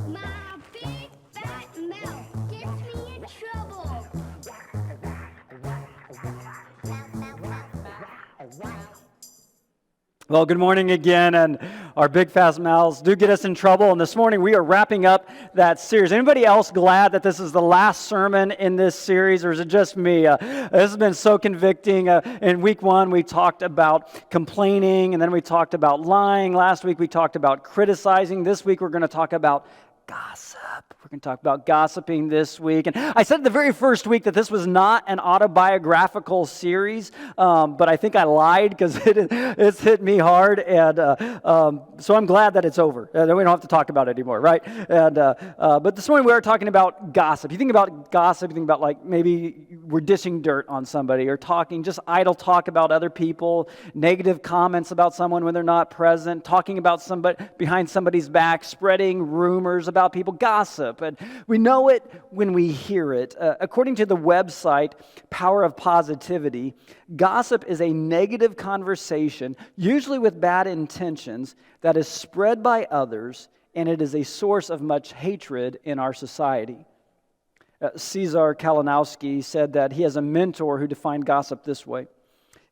My big fat mouth gets me in trouble. Well, good morning again, and our big fast mouths do get us in trouble. And this morning we are wrapping up that series. Anybody else glad that this is the last sermon in this series, or is it just me? This has been so convicting. In week one, we talked about complaining, and then we talked about lying. Last week we talked about criticizing. This week we're going to talk about gossip. We're going to talk about gossiping this week. And I said the very first week that this was not an autobiographical series, but I think I lied because it's hit me hard. And so I'm glad that it's over. We don't have to talk about it anymore, right? And but this morning we are talking about gossip. You think about gossip, you think about like maybe we're dishing dirt on somebody or talking, just idle talk about other people, negative comments about someone when they're not present, talking about somebody behind somebody's back, spreading rumors about people, gossip. And we know it when we hear it. According to the website Power of Positivity, gossip is a negative conversation, usually with bad intentions, that is spread by others, and it is a source of much hatred in our society. Cesar Kalinowski said that he has a mentor who defined gossip this way.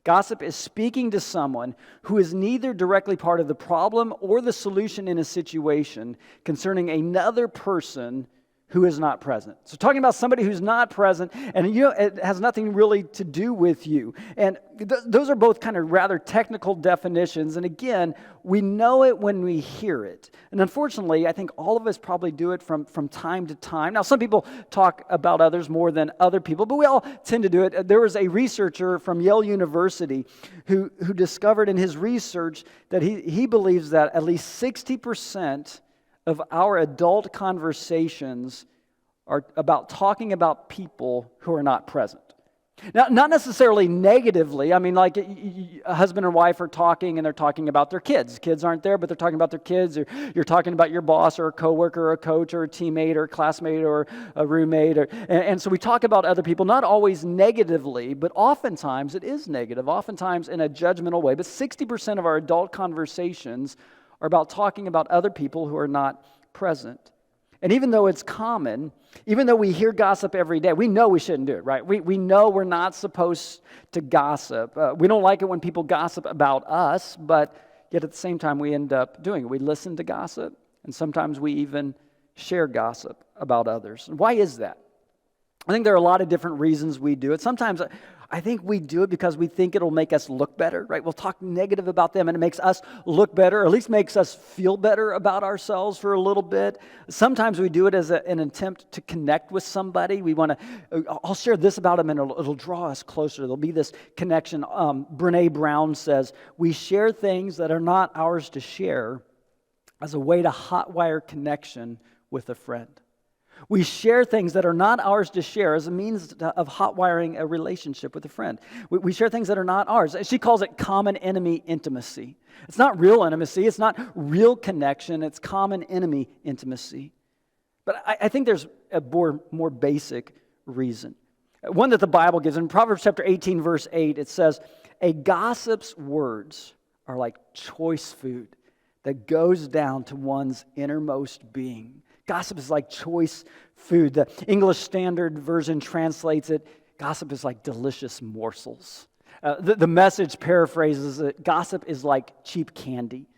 Gossip is speaking to someone who is neither directly part of the problem or the solution in a situation concerning another person who is not present. So talking about somebody who's not present, and it has nothing really to do with you. And those are both kind of rather technical definitions. And again, we know it when we hear it. And unfortunately, I think all of us probably do it from time to time. Now, some people talk about others more than other people, but we all tend to do it. There was a researcher from Yale University who discovered in his research that he believes that at least 60% of our adult conversations are about talking about people who are not present. Now, not necessarily negatively. I mean, like a husband and wife are talking and they're talking about their kids. Kids aren't there, but they're talking about their kids. Or you're talking about your boss or a coworker or a coach or a teammate or a classmate or a roommate. And so we talk about other people, not always negatively, but oftentimes it is negative, oftentimes in a judgmental way. But 60% of our adult conversations are about talking about other people who are not present. And even though it's common, even though we hear gossip every day, we know we shouldn't do it, right? We know we're not supposed to gossip. We don't like it when people gossip about us, but yet at the same time we end up doing it. We listen to gossip, and sometimes we even share gossip about others. Why is that? I think there are a lot of different reasons we do it. Sometimes I think we do it because we think it'll make us look better, right? We'll talk negative about them and it makes us look better, or at least makes us feel better about ourselves for a little bit. Sometimes we do it as an attempt to connect with somebody. We want to, I'll share this about them and it'll draw us closer. There'll be this connection. Brene Brown says, we share things that are not ours to share as a way to hotwire connection with a friend. We share things that are not ours to share as a means of hotwiring a relationship with a friend. We share things that are not ours. She calls it common enemy intimacy. It's not real intimacy. It's not real connection. It's common enemy intimacy. But I think there's a more basic reason. One that the Bible gives. In Proverbs chapter 18, verse 8, it says, a gossip's words are like choice food that goes down to one's innermost being. Gossip is like choice food. The English Standard Version translates it, gossip is like delicious morsels. The Message paraphrases it, gossip is like cheap candy.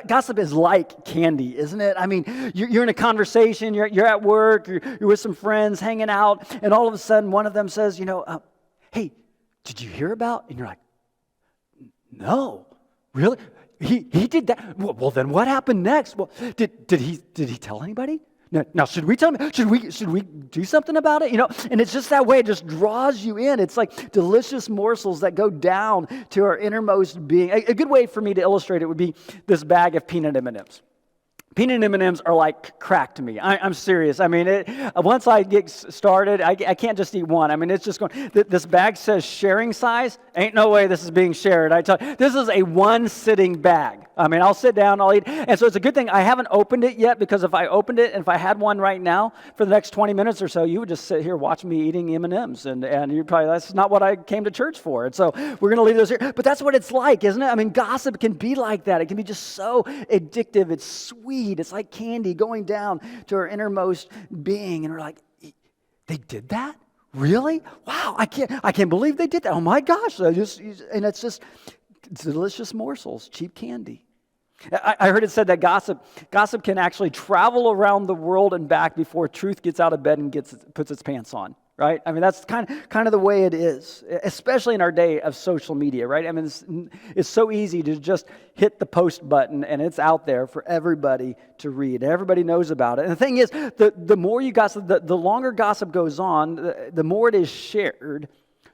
Gossip is like candy, isn't it? I mean, you're in a conversation, you're at work, you're with some friends hanging out, and all of a sudden one of them says, hey, did you hear about? And you're like, no, really? He did that. Well, then what happened next? Well, did he tell anybody? Now, should we tell him? Should we do something about it? And it's just that way. It just draws you in. It's like delicious morsels that go down to our innermost being. A good way for me to illustrate it would be this bag of peanut M&Ms. Peanut M&Ms are like crack to me. I'm serious. I mean, once I get started, I can't just eat one. I mean, it's just going. This bag says sharing size. Ain't no way this is being shared. I tell you, this is a one-sitting bag. I mean, I'll sit down, I'll eat. And so it's a good thing I haven't opened it yet, because if I opened it and if I had one right now for the next 20 minutes or so, you would just sit here watching me eating M&Ms. And you'd probably, that's not what I came to church for. And so we're going to leave those here. But that's what it's like, isn't it? I mean, gossip can be like that. It can be just so addictive. It's sweet. weed. It's like candy going down to our innermost being. And we're like, they did that? Really? Wow, I can't believe they did that. Oh my gosh. And it's just delicious morsels, cheap candy. I heard it said that gossip can actually travel around the world and back before truth gets out of bed and puts its pants on, right? I mean, that's kind of the way it is, especially in our day of social media, right? I mean, it's so easy to just hit the post button and it's out there for everybody to read. Everybody knows about it. And the thing is, the more you gossip, the longer gossip goes on, the more it is shared,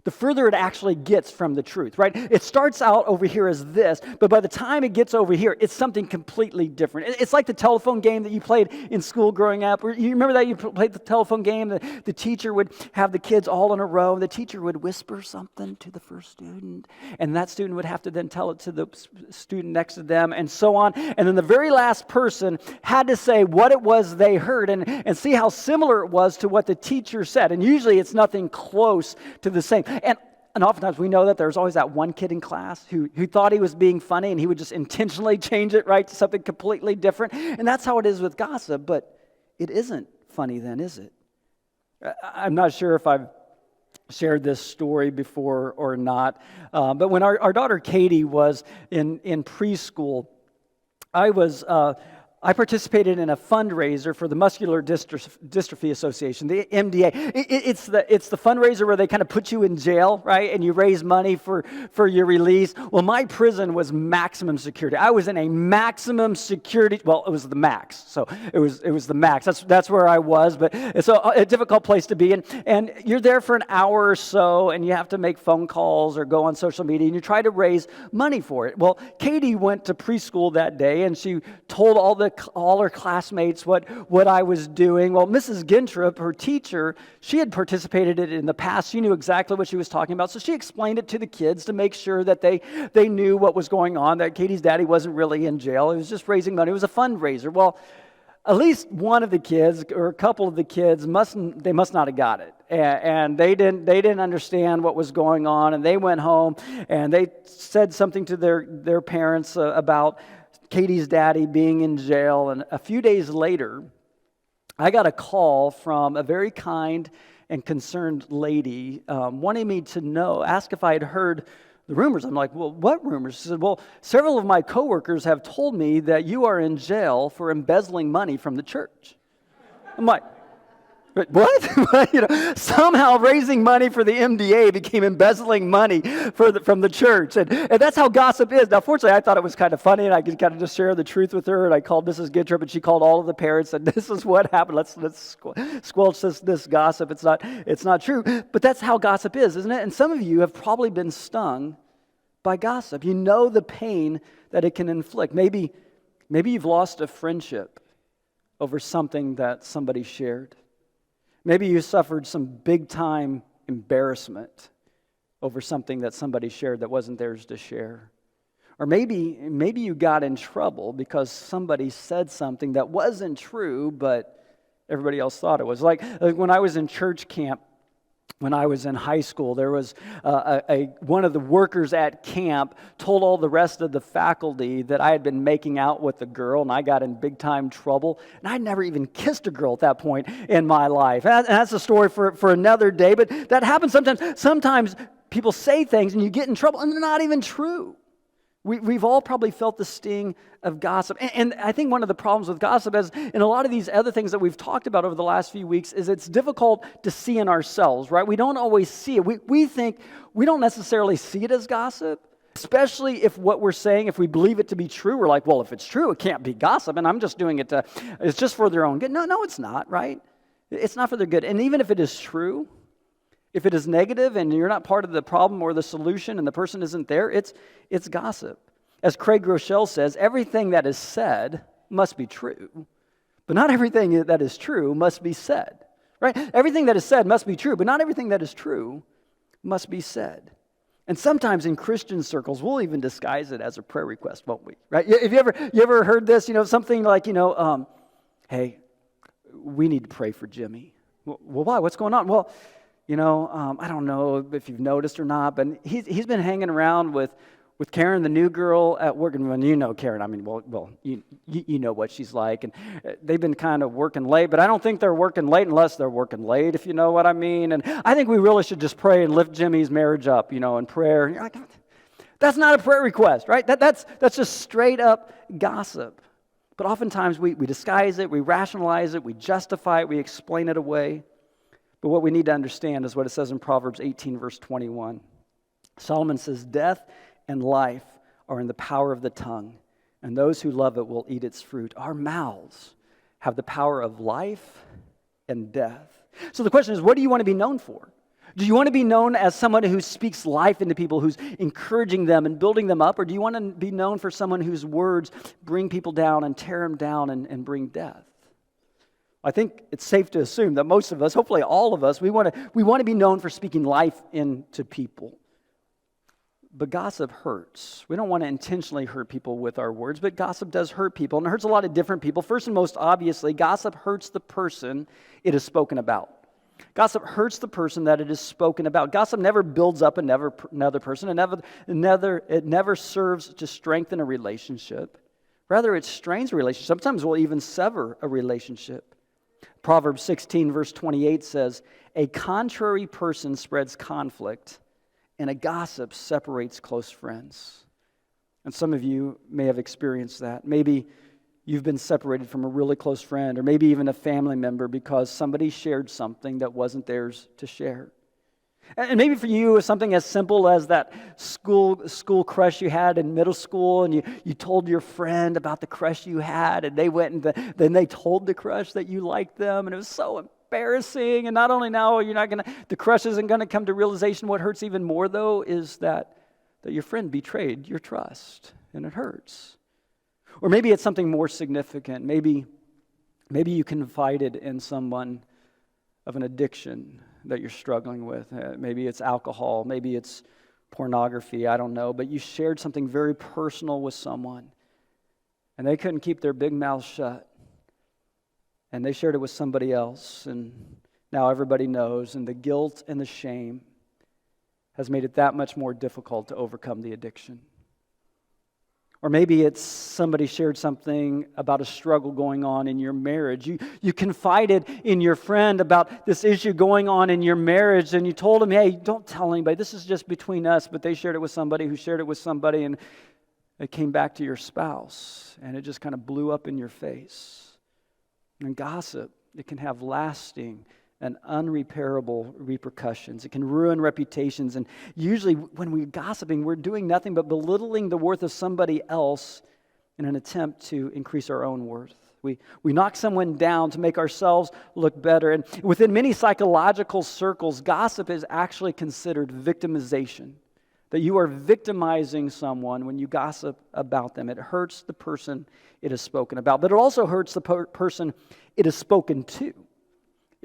the further it actually gets from the truth, right? It starts out over here as this, but by the time it gets over here, it's something completely different. It's like the telephone game that you played in school growing up. You remember that you played the telephone game? The teacher would have the kids all in a row, and the teacher would whisper something to the first student, and that student would have to then tell it to the student next to them, and so on. And then the very last person had to say what it was they heard and see how similar it was to what the teacher said. And usually it's nothing close to the same. And oftentimes we know that there's always that one kid in class who thought he was being funny and he would just intentionally change it, right, to something completely different. And that's how it is with gossip, but it isn't funny then, is it? I'm not sure if I've shared this story before or not, but when our daughter Katie was in preschool, I participated in a fundraiser for the Muscular Dystrophy Association, the MDA. It's the fundraiser where they kind of put you in jail, right? And you raise money for your release. Well, my prison was maximum security. I was in a maximum security. Well, it was the max, so it was the max. That's where I was. But it's a difficult place to be, and you're there for an hour or so, and you have to make phone calls or go on social media, and you try to raise money for it. Well, Katie went to preschool that day, and she told all her classmates what I was doing. Well, Mrs. Gintrup, her teacher, she had participated in it in the past. She knew exactly what she was talking about. So she explained it to the kids to make sure that they knew what was going on, that Katie's daddy wasn't really in jail. It was just raising money. It was a fundraiser. Well, at least one of the kids or a couple of the kids must not have got it. And they didn't understand what was going on, and they went home and they said something to their parents about Katie's daddy being in jail. And a few days later, I got a call from a very kind and concerned lady wanting me to ask if I had heard the rumors. I'm like, well, what rumors? She said, well, several of my coworkers have told me that you are in jail for embezzling money from the church. I'm like, what? Somehow raising money for the MDA became embezzling money from the church. And that's how gossip is. Now, fortunately, I thought it was kind of funny, and I could kind of just share the truth with her. And I called Mrs. Gintrup, and she called all of the parents, and this is what happened. Let's squelch this gossip. It's not true. But that's how gossip is, isn't it? And some of you have probably been stung by gossip. You know the pain that it can inflict. Maybe you've lost a friendship over something that somebody shared. Maybe you suffered some big-time embarrassment over something that somebody shared that wasn't theirs to share. Or maybe you got in trouble because somebody said something that wasn't true, but everybody else thought it was. Like when I was in church camp, when I was in high school, there was one of the workers at camp told all the rest of the faculty that I had been making out with a girl, and I got in big-time trouble. And I'd never even kissed a girl at that point in my life. And that's a story for another day, but that happens sometimes. Sometimes people say things, and you get in trouble, and they're not even true. We've all probably felt the sting of gossip. And I think one of the problems with gossip is, in a lot of these other things that we've talked about over the last few weeks, is it's difficult to see in ourselves, right? We don't always see it. We think we don't necessarily see it as gossip, especially if what we're saying, if we believe it to be true, we're like, well, if it's true, it can't be gossip, and I'm just doing it it's just for their own good. No, it's not, right? It's not for their good. And even if it is true, if it is negative and you're not part of the problem or the solution and the person isn't there, it's gossip. As Craig Groeschel says, everything that is said must be true, but not everything that is true must be said, right? Everything that is said must be true, but not everything that is true must be said. And sometimes in Christian circles, we'll even disguise it as a prayer request, won't we? Right? Have you ever heard this? Something like, hey, we need to pray for Jimmy. Well, why? What's going on? Well, I don't know if you've noticed or not, but he's been hanging around with with Karen, the new girl at work, and when you know Karen, I mean, well, you know what she's like, and they've been kind of working late, but I don't think they're working late unless they're working late, if you know what I mean, and I think we really should just pray and lift Jimmy's marriage up, in prayer. And you're like, that's not a prayer request, right? That's just straight up gossip. But oftentimes we disguise it, we rationalize it, we justify it, we explain it away. But what we need to understand is what it says in Proverbs 18, verse 21. Solomon says, death and life are in the power of the tongue, and those who love it will eat its fruit. Our mouths have the power of life and death. So the question is, what do you want to be known for? Do you want to be known as someone who speaks life into people, who's encouraging them and building them up? Or do you want to be known for someone whose words bring people down and tear them down and bring death? I think it's safe to assume that most of us, hopefully all of us, we want to be known for speaking life into people. But gossip hurts. We don't want to intentionally hurt people with our words, but gossip does hurt people, and it hurts a lot of different people. First and most obviously, gossip hurts the person it is spoken about. Gossip hurts the person that it is spoken about. Gossip never builds up another person. It never serves to strengthen a relationship. Rather, it strains a relationship. Sometimes will even sever a relationship. Proverbs 16, verse 28 says, a contrary person spreads conflict, and a gossip separates close friends. And some of you may have experienced that. Maybe you've been separated from a really close friend, or maybe even a family member because somebody shared something that wasn't theirs to share. And maybe for you, it's something as simple as that school crush you had in middle school, and you told your friend about the crush you had, and they went and then they told the crush that you liked them, and it was so embarrassing. And not only now the crush isn't going to come to realization. What hurts even more, though, is that your friend betrayed your trust, and it hurts. Or maybe it's something more significant. Maybe you confided in someone of an addiction that you're struggling with. Maybe it's alcohol, maybe it's pornography, I don't know. But you shared something very personal with someone, and they couldn't keep their big mouth shut. And they shared it with somebody else, and now everybody knows, and the guilt and the shame has made it that much more difficult to overcome the addiction. Or maybe it's somebody shared something about a struggle going on in your marriage. You confided in your friend about this issue going on in your marriage, and you told him, hey, don't tell anybody, this is just between us. But they shared it with somebody who shared it with somebody, and it came back to your spouse, and it just kind of blew up in your face. And gossip, it can have lasting and unrepairable repercussions. It can ruin reputations. And usually when we're gossiping, we're doing nothing but belittling the worth of somebody else in an attempt to increase our own worth. We knock someone down to make ourselves look better. And within many psychological circles, gossip is actually considered victimization. That you are victimizing someone when you gossip about them. It hurts the person it is spoken about, but it also hurts the person it is spoken to.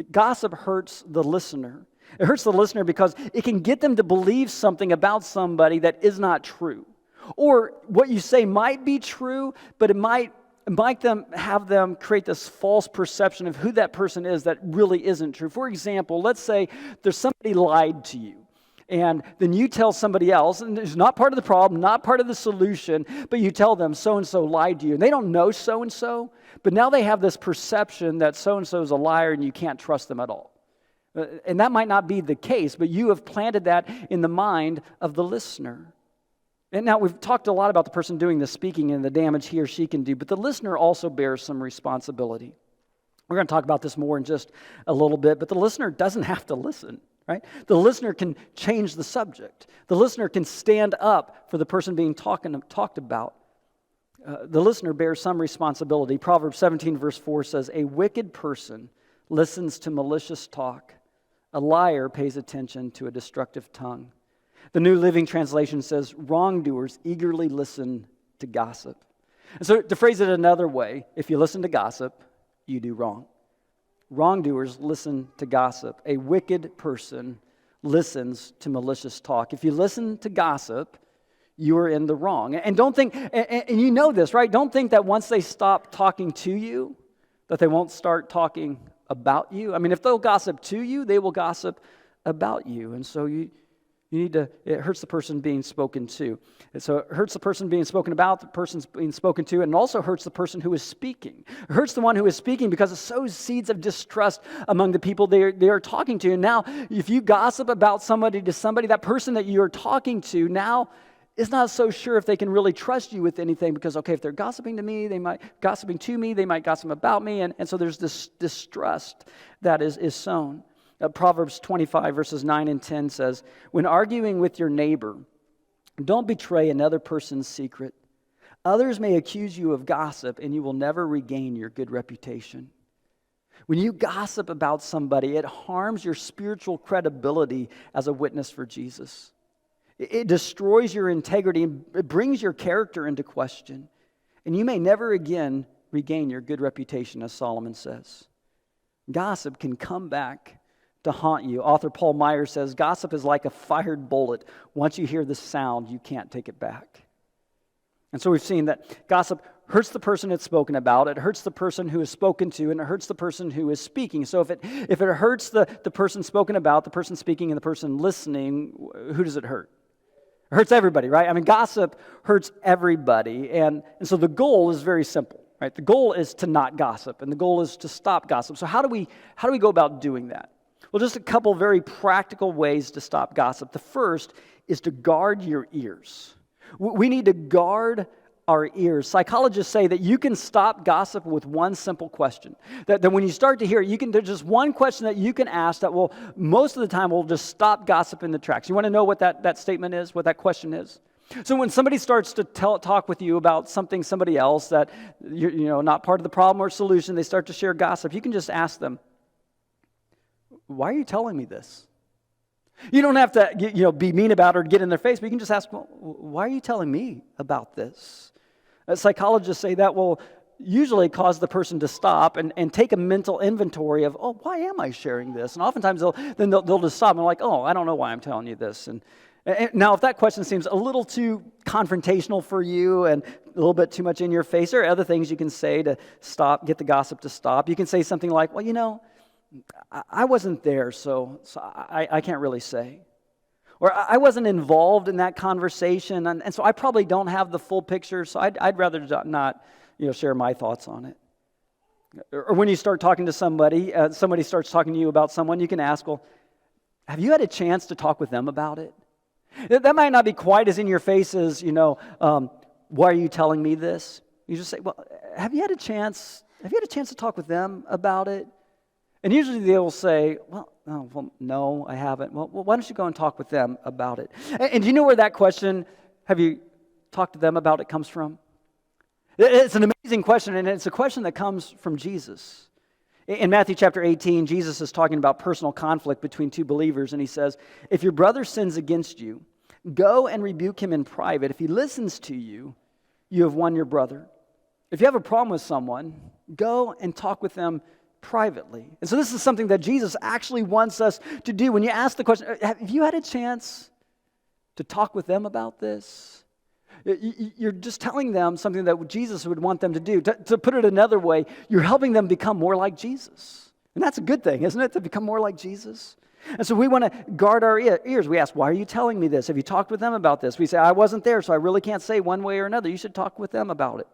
Gossip hurts the listener. It hurts the listener because it can get them to believe something about somebody that is not true. Or what you say might be true, but it might have them create this false perception of who that person is that really isn't true. For example, let's say there's somebody lied to you. And then you tell somebody else, and it's not part of the problem, not part of the solution, but you tell them so-and-so lied to you. And they don't know so-and-so, but now they have this perception that so-and-so is a liar and you can't trust them at all. And that might not be the case, but you have planted that in the mind of the listener. And now we've talked a lot about the person doing the speaking and the damage he or she can do, but the listener also bears some responsibility. We're going to talk about this more in just a little bit, but the listener doesn't have to listen. Right? The listener can change the subject. The listener can stand up for the person being talked about. The listener bears some responsibility. Proverbs 17 verse 4 says, a wicked person listens to malicious talk. A liar pays attention to a destructive tongue. The New Living Translation says, wrongdoers eagerly listen to gossip. And so to phrase it another way, if you listen to gossip, you do wrong. Wrongdoers listen to gossip. A wicked person listens to malicious talk. If you listen to gossip, you are in the wrong. And don't think, and you know this, right? Don't think that once they stop talking to you, that they won't start talking about you. I mean, if they'll gossip to you, they will gossip about you. And so you It hurts the person being spoken to. And so it hurts the person being spoken about, the person's being spoken to, and it also hurts the person who is speaking. It hurts the one who is speaking because it sows seeds of distrust among the people they are talking to. And now, if you gossip about somebody to somebody, that person that you are talking to now is not so sure if they can really trust you with anything because, okay, if they're gossiping to me, they might gossip about me. And so there's this distrust that is sown. Proverbs 25 verses 9 and 10 says, when arguing with your neighbor, don't betray another person's secret. Others may accuse you of gossip and you will never regain your good reputation. When you gossip about somebody, it harms your spiritual credibility as a witness for Jesus. It destroys your integrity and it brings your character into question. And you may never again regain your good reputation, as Solomon says. Gossip can come back to haunt you. Author Paul Meyer says, gossip is like a fired bullet. Once you hear the sound, you can't take it back. And so we've seen that gossip hurts the person it's spoken about, it hurts the person who is spoken to, and it hurts the person who is speaking. So if it hurts the person spoken about, the person speaking, and the person listening, who does it hurt? It hurts everybody, right? I mean, gossip hurts everybody. And so the goal is very simple, right? The goal is to not gossip, and the goal is to stop gossip. So how do we go about doing that? Well, just a couple very practical ways to stop gossip. The first is to guard your ears. We need to guard our ears. Psychologists say that you can stop gossip with one simple question. That when you start to hear it, there's just one question that you can ask that will, most of the time, will just stop gossip in the tracks. You want to know what that statement is, what that question is? So when somebody starts to talk with you about somebody else that you're not part of the problem or solution, they start to share gossip, you can just ask them, why are you telling me this? You don't have to be mean about it or get in their face, but you can just ask, well, why are you telling me about this? Psychologists say that will usually cause the person to stop and take a mental inventory of, why am I sharing this? And oftentimes they'll just stop and like, I don't know why I'm telling you this. And now if that question seems a little too confrontational for you and a little bit too much in your face, there are other things you can say to get the gossip to stop. You can say something like, well, I wasn't there, so I can't really say. Or I wasn't involved in that conversation, and so I probably don't have the full picture, so I'd rather not share my thoughts on it. Or when you start talking to somebody starts talking to you about someone, you can ask, well, have you had a chance to talk with them about it? That might not be quite as in your face as, why are you telling me this? You just say, well, have you had a chance to talk with them about it? And usually they will say, well, no, I haven't. Well, why don't you go and talk with them about it? And do you know where that question, have you talked to them about it, comes from? It's an amazing question, and it's a question that comes from Jesus. In Matthew chapter 18, Jesus is talking about personal conflict between two believers, and he says, if your brother sins against you, go and rebuke him in private. If he listens to you, you have won your brother. If you have a problem with someone, go and talk with them privately. And so this is something that Jesus actually wants us to do. When you ask the question, have you had a chance to talk with them about this? You're just telling them something that Jesus would want them to do. To put it another way, you're helping them become more like Jesus. And that's a good thing, isn't it, to become more like Jesus? And so we want to guard our ears. We ask, why are you telling me this? Have you talked with them about this? We say, I wasn't there, so I really can't say one way or another. You should talk with them about it.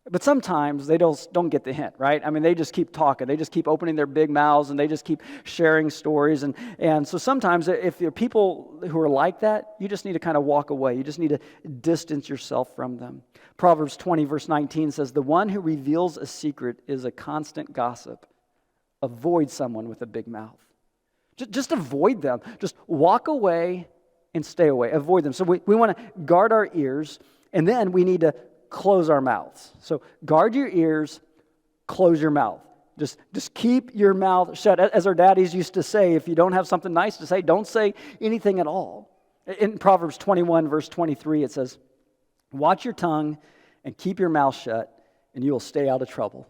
But sometimes they don't get the hint, right? I mean, they just keep talking. They just keep opening their big mouths, and they just keep sharing stories. And so sometimes if there are people who are like that, you just need to kind of walk away. You just need to distance yourself from them. Proverbs 20, verse 19 says, the one who reveals a secret is a constant gossip. Avoid someone with a big mouth. Just avoid them. Just walk away and stay away. Avoid them. So we want to guard our ears, and then we need to close our mouths. So guard your ears, close your mouth. Just keep your mouth shut. As our daddies used to say, if you don't have something nice to say, don't say anything at all. In Proverbs 21, verse 23, it says, watch your tongue and keep your mouth shut, and you will stay out of trouble.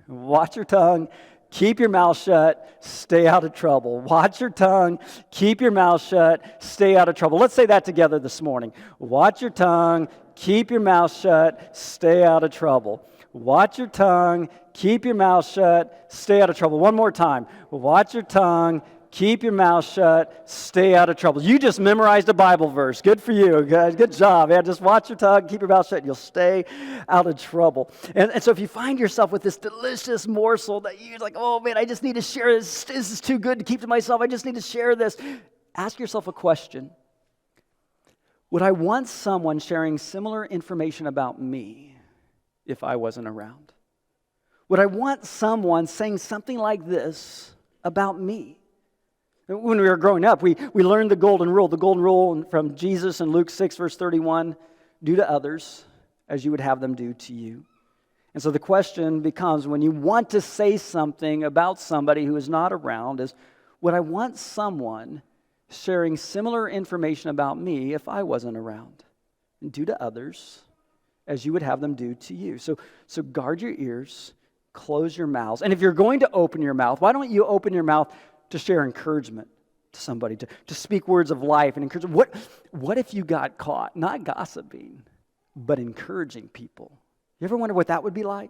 Watch your tongue, keep your mouth shut, stay out of trouble. Watch your tongue, keep your mouth shut, stay out of trouble. Let's say that together this morning. Watch your tongue, keep your mouth shut, stay out of trouble. Watch your tongue, keep your mouth shut, stay out of trouble. One more time. Watch your tongue, Keep your mouth shut. Stay out of trouble. You just memorized a Bible verse. Good for you, guys. Good job. Yeah, just watch your tongue. Keep your mouth shut. And you'll stay out of trouble. And so if you find yourself with this delicious morsel that you're like, oh, man, I just need to share this. This is too good to keep to myself. I just need to share this. Ask yourself a question. Would I want someone sharing similar information about me if I wasn't around? Would I want someone saying something like this about me? When we were growing up, we learned the golden rule from Jesus in Luke 6, verse 31, do to others as you would have them do to you. And so the question becomes, when you want to say something about somebody who is not around, is, would I want someone sharing similar information about me if I wasn't around? And do to others as you would have them do to you. So guard your ears, close your mouths. And if you're going to open your mouth, why don't you open your mouth to share encouragement to somebody, to speak words of life and encouragement? What if you got caught, not gossiping, but encouraging people? You ever wonder what that would be like?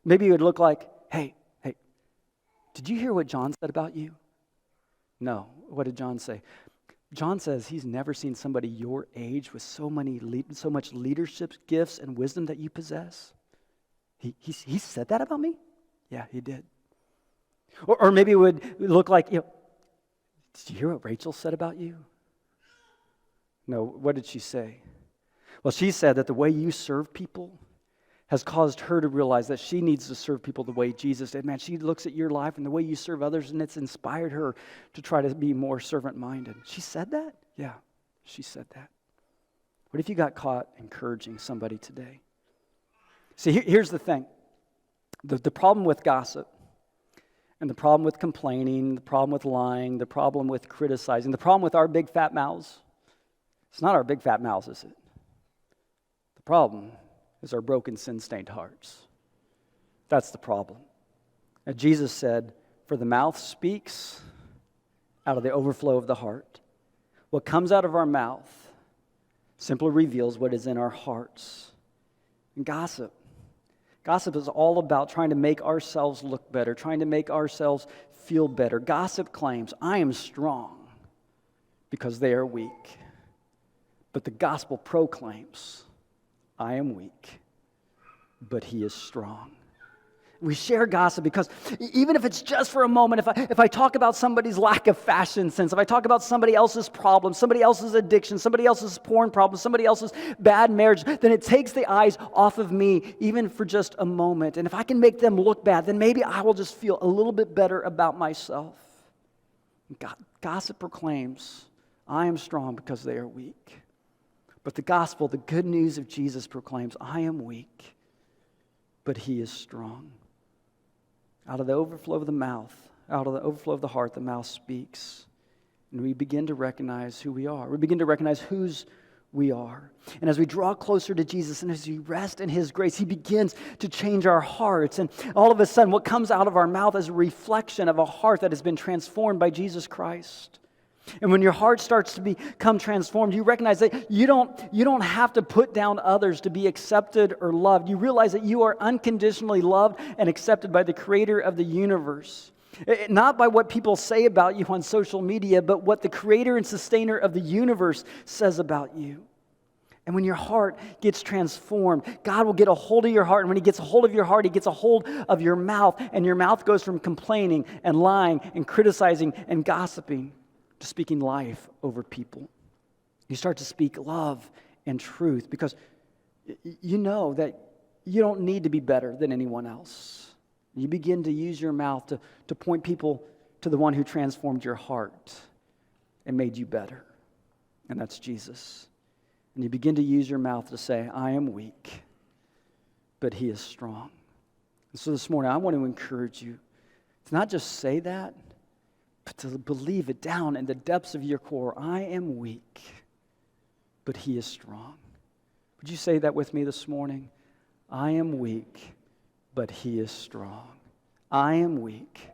Maybe it would look like, hey, did you hear what John said about you? No. What did John say? John says he's never seen somebody your age with so much leadership gifts and wisdom that you possess. He said that about me? Yeah, he did. Or maybe it would look like, did you hear what Rachel said about you? No, what did she say? Well, she said that the way you serve people has caused her to realize that she needs to serve people the way Jesus did. Man, she looks at your life and the way you serve others, and it's inspired her to try to be more servant-minded. She said that? Yeah, she said that. What if you got caught encouraging somebody today? See, here's the thing. The problem with gossip, and the problem with complaining, the problem with lying, the problem with criticizing, the problem with our big fat mouths, it's not our big fat mouths, is it? The problem is our broken, sin-stained hearts. That's the problem. And Jesus said, for the mouth speaks out of the overflow of the heart. What comes out of our mouth simply reveals what is in our hearts. And gossip is all about trying to make ourselves look better, trying to make ourselves feel better. Gossip claims, I am strong because they are weak. But the gospel proclaims, I am weak, but he is strong. We share gossip because even if it's just for a moment, if I talk about somebody's lack of fashion sense, if I talk about somebody else's problem, somebody else's addiction, somebody else's porn problem, somebody else's bad marriage, then it takes the eyes off of me even for just a moment. And if I can make them look bad, then maybe I will just feel a little bit better about myself. Gossip proclaims, I am strong because they are weak. But the gospel, the good news of Jesus proclaims, I am weak, but he is strong. Out of the overflow of the mouth, out of the overflow of the heart, the mouth speaks. And we begin to recognize who we are. We begin to recognize whose we are. And as we draw closer to Jesus and as we rest in his grace, he begins to change our hearts. And all of a sudden, what comes out of our mouth is a reflection of a heart that has been transformed by Jesus Christ. And when your heart starts to become transformed, you recognize that you don't have to put down others to be accepted or loved. You realize that you are unconditionally loved and accepted by the creator of the universe. Not by what people say about you on social media, but what the creator and sustainer of the universe says about you. And when your heart gets transformed, God will get a hold of your heart. And when he gets a hold of your heart, he gets a hold of your mouth. And your mouth goes from complaining and lying and criticizing and gossiping to speaking life over people. You start to speak love and truth because you know that you don't need to be better than anyone else. You begin to use your mouth to point people to the one who transformed your heart and made you better. And that's Jesus. And you begin to use your mouth to say, I am weak, but he is strong. And so this morning, I want to encourage you to not just say that, but to believe it down in the depths of your core. I am weak, but he is strong. Would you say that with me this morning? I am weak, but he is strong. I am weak,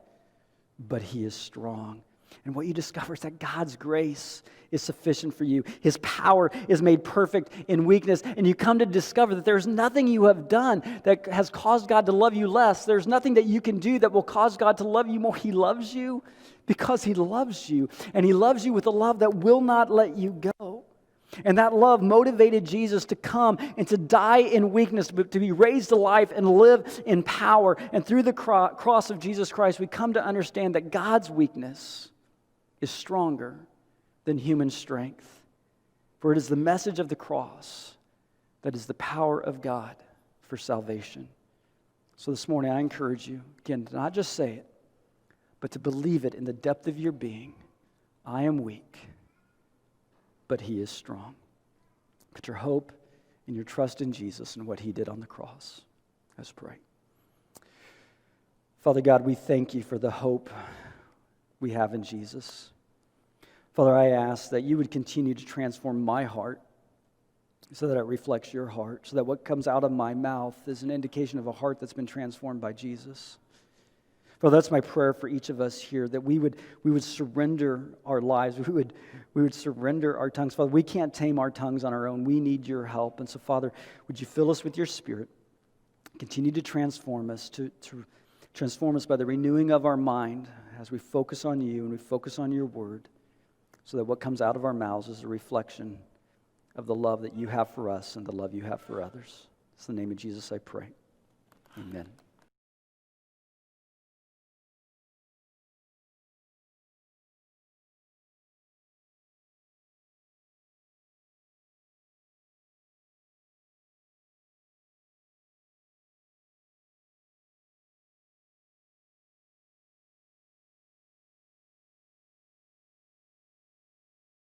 but he is strong. And what you discover is that God's grace is sufficient for you. His power is made perfect in weakness. And you come to discover that there's nothing you have done that has caused God to love you less. There's nothing that you can do that will cause God to love you more. He loves you because He loves you. And He loves you with a love that will not let you go. And that love motivated Jesus to come and to die in weakness, but to be raised to life and live in power. And through the cross of Jesus Christ, we come to understand that God's weakness is stronger than human strength. For it is the message of the cross that is the power of God for salvation. So this morning I encourage you, again, to not just say it, but to believe it in the depth of your being. I am weak, but He is strong. Put your hope and your trust in Jesus and what He did on the cross. Let's pray. Father God, we thank You for the hope we have in Jesus. Father, I ask that You would continue to transform my heart so that it reflects Your heart, so that what comes out of my mouth is an indication of a heart that's been transformed by Jesus. Father, that's my prayer for each of us here, that we would surrender our lives, we would surrender our tongues. Father, we can't tame our tongues on our own. We need Your help. And so, Father, would You fill us with Your Spirit, continue to transform us, to transform us by the renewing of our mind as we focus on You and we focus on Your word, so that what comes out of our mouths is a reflection of the love that You have for us and the love You have for others. In the name of Jesus I pray. Amen.